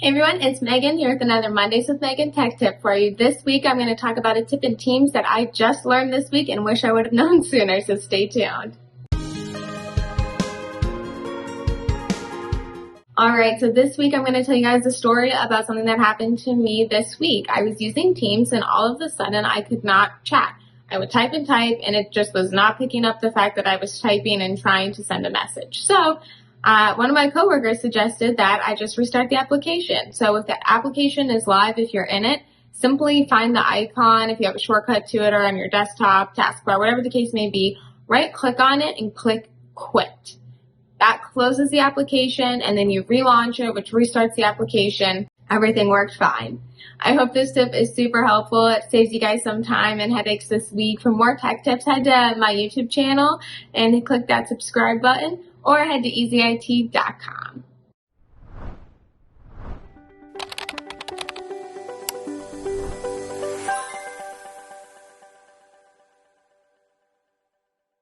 Hey everyone, it's Megan here with another Mondays with Megan tech tip for you. This week I'm going to talk about a tip in Teams that I just learned this week and wish I would have known sooner, so stay tuned. Alright, so this week I'm going to tell you guys a story about something that happened to me this week. I was using Teams and all of a sudden I could not chat. I would type and type and it just was not picking up the fact that I was typing and trying to send a message. So one of my coworkers suggested that I just restart the application. So if the application is live, if you're in it, simply find the icon, if you have a shortcut to it or on your desktop, taskbar, whatever the case may be, right click on it and click quit. That closes the application and then you relaunch it, which restarts the application. Everything worked fine. I hope this tip is super helpful. It saves you guys some time and headaches this week. For more tech tips, head to my YouTube channel and click that subscribe button, or head to easyit.com.